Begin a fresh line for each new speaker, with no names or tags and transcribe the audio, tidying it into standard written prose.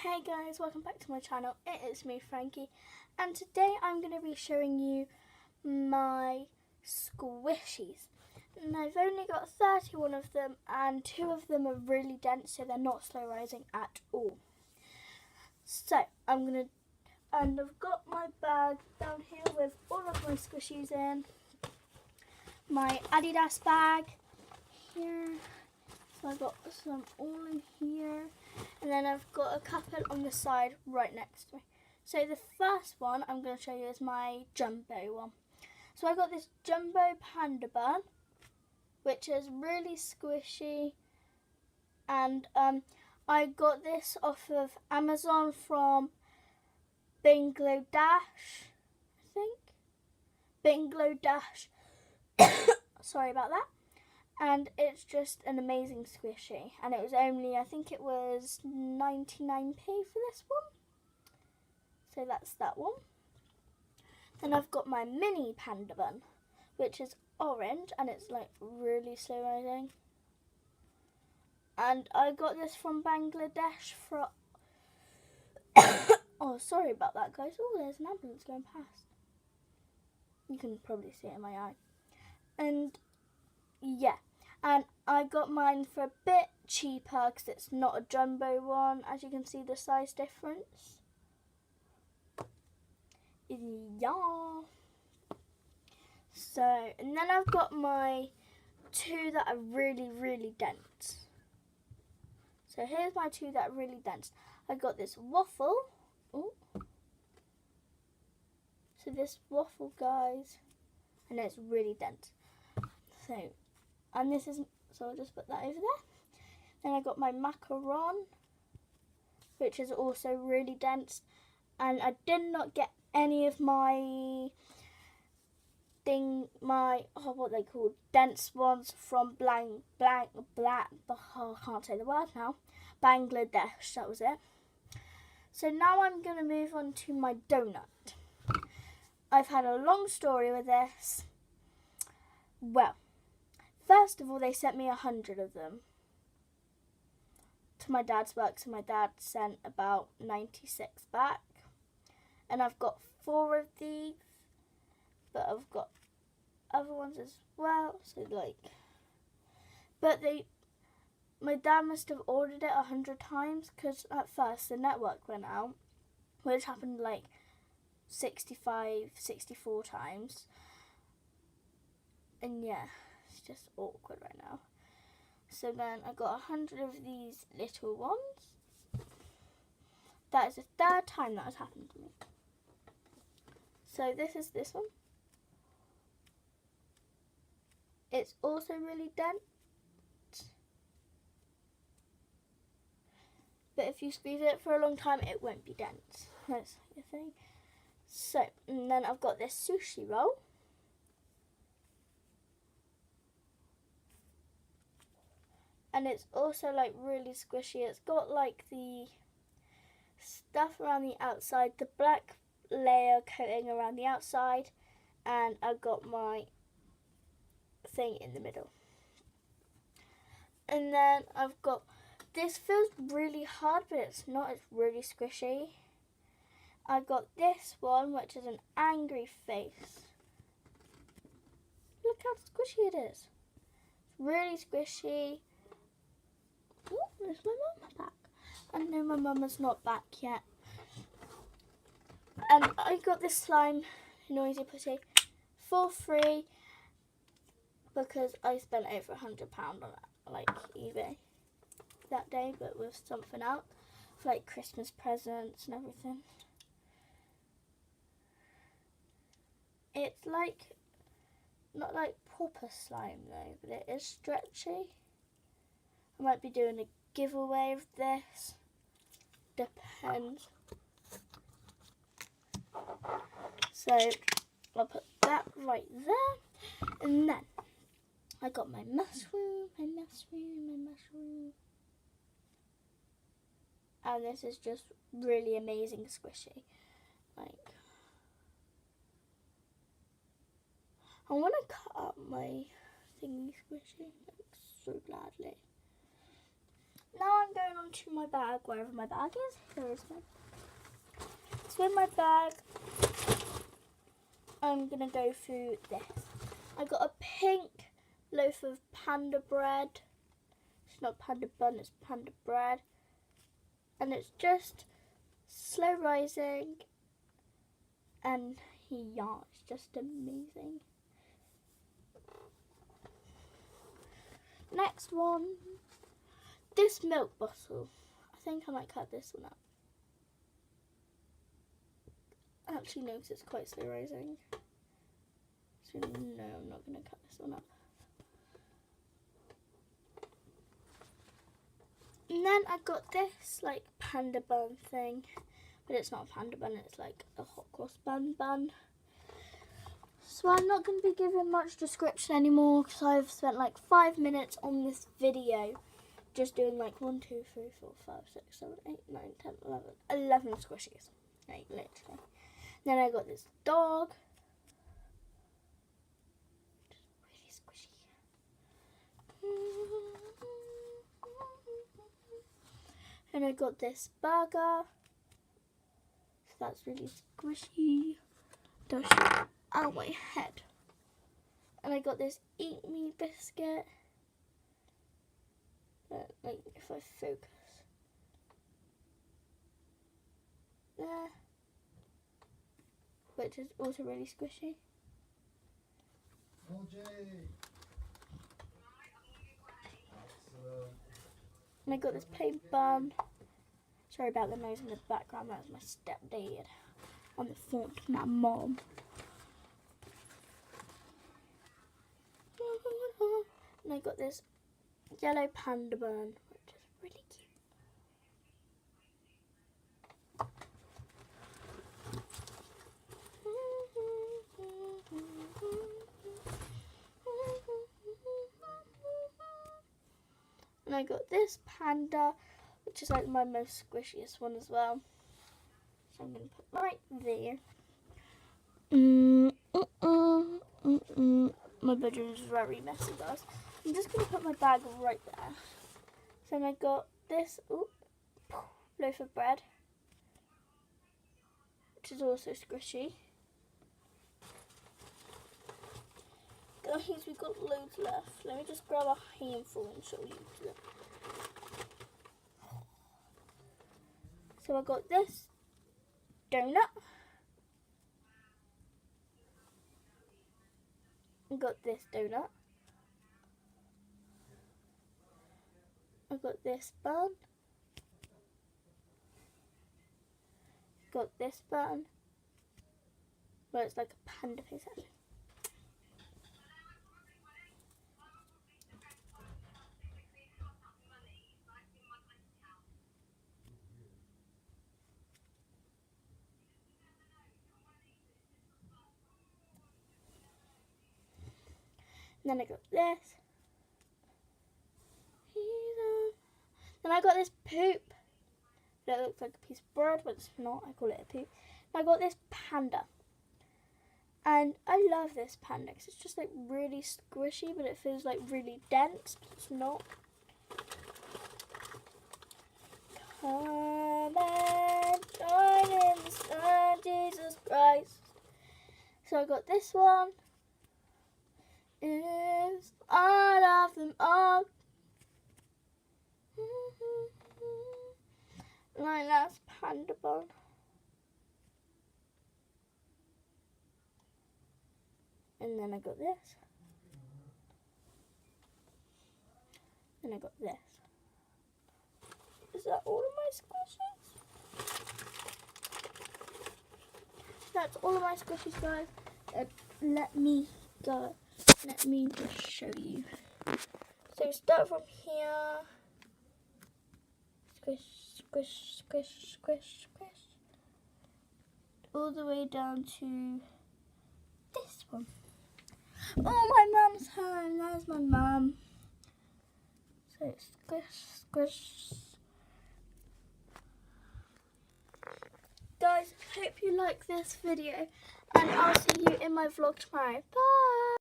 Hey guys, welcome back to my channel. It is me, Frankie, and today I'm going to be showing you my squishies. And I've only got 31 of them, and 2 of them are really dense, so they're not slow rising at all. So I've got my bag down here with all of my squishies in. My Adidas bag here. So I've got some all in here. And then I've got a couple on the side right next to me. So the first one I'm going to show you is my jumbo one. So I got this jumbo panda bun, which is really squishy. And I got this off of Amazon from Binglow Dash, I think. Binglow Dash. Sorry about that. And it's just an amazing squishy, and it was only, I think it was 99p for this one. So that's that one. Then I've got my mini panda bun, which is orange, and it's like really slow rising. And I got this from Bangladesh for oh, sorry about that, guys. Oh, there's an ambulance going past. You can probably see it in my eye. And yeah. And I got mine for a bit cheaper because it's not a jumbo one. As you can see, the size difference. Yeah. So, and then I've got my 2 that are really, really dense. So here's my 2 that are really dense. I got this waffle. Ooh. So this waffle, guys, and it's really dense. So. And this is, so I'll just put that over there. Then I got my macaron, which is also really dense. And I did not get any of my what they call dense ones from I can't say the word now. Bangladesh, that was it. So now I'm going to move on to my donut. I've had a long story with this. Well, first of all, they sent me 100 of them to my dad's work, so my dad sent about 96 back. And I've got 4 of these, but I've got other ones as well. So my dad must have ordered it 100 times, because at first the network went out, which happened like 65, 64 times. And yeah. It's just awkward right now. So then I got 100 of these little ones. That is the 3rd time that has happened to me. So this is this one. It's also really dense. But if you squeeze it for a long time, it won't be dense. That's the thing. So, and then I've got this sushi roll. And it's also like really squishy. It's got like the stuff around the outside, the black layer coating around the outside, and I've got my thing in the middle. And then I've got, this feels really hard, but it's not, it's really squishy. I've got this one, which is an angry face. Look how squishy it is. It's really squishy. Oh, there's my mum back. I know my mum is not back yet. And I got this slime, Noisy Putty, for free because I spent over £100 on it, like eBay that day, but with something else, for like Christmas presents and everything. It's like, not like proper slime though, but it is stretchy. I might be doing a giveaway of this. Depends. So I'll put that right there. And then I got my mushroom. And this is just really amazing squishy. Like, I want to cut up my thingy squishy like so gladly. now I'm going on to my bag, wherever my bag is. Here is my. So in my bag, I'm gonna go through this. I got a pink loaf of panda bread. It's not panda bun, it's panda bread. And it's just slow rising. And yeah, it's just amazing. Next one. This milk bottle. I think I might cut this one up. Actually, no, because it's quite slow rising. So no, I'm not going to cut this one up. And then I got this like panda bun thing. But it's not a panda bun, it's like a hot cross bun. So I'm not going to be giving much description anymore because I've spent like 5 minutes on this video. Just doing like 1, 2, 3, 4, 5, 6, 7, 8, 9, 10, 11 squishies. Like literally. Then I got this dog. Just really squishy. And I got this burger. So that's really squishy. Don't shoot out my head. And I got this Eat Me biscuit. Like if I focus. There. Which is also really squishy. And I got this plain bun. Sorry about the noise in the background, that was my stepdad on the phone to my mom. And I got this yellow panda bun, which is really cute. And I got this panda, which is like my most squishiest one as well. So I'm going to put right there. My bedroom is very messy, guys. I'm just going to put my bag right there. So I got this loaf of bread, which is also squishy. Guys, we've got loads left. Let me just grab a handful and show you them. So I got this donut. I got this donut. I got this bun. Got this bun. Well, it's like a panda face actually. And then I got this. Then I got this poop. That looks like a piece of bread, but it's not. I call it a poop. And I got this panda. And I love this panda because it's just like really squishy, but it feels like really dense, but it's not. Come and join in the sun, Jesus Christ. So I got this one. Is I love them all. My last panda bun. And then I got this. And I got this. Is that all of my squishies? That's all of my squishies, guys. Let me go. Let me just show you. So start from here. Squish, squish, squish, squish, squish. All the way down to this one. Oh, my mum's home. There's my mum. So squish, squish. Guys, hope you like this video. And I'll see you in my vlog tomorrow. Bye.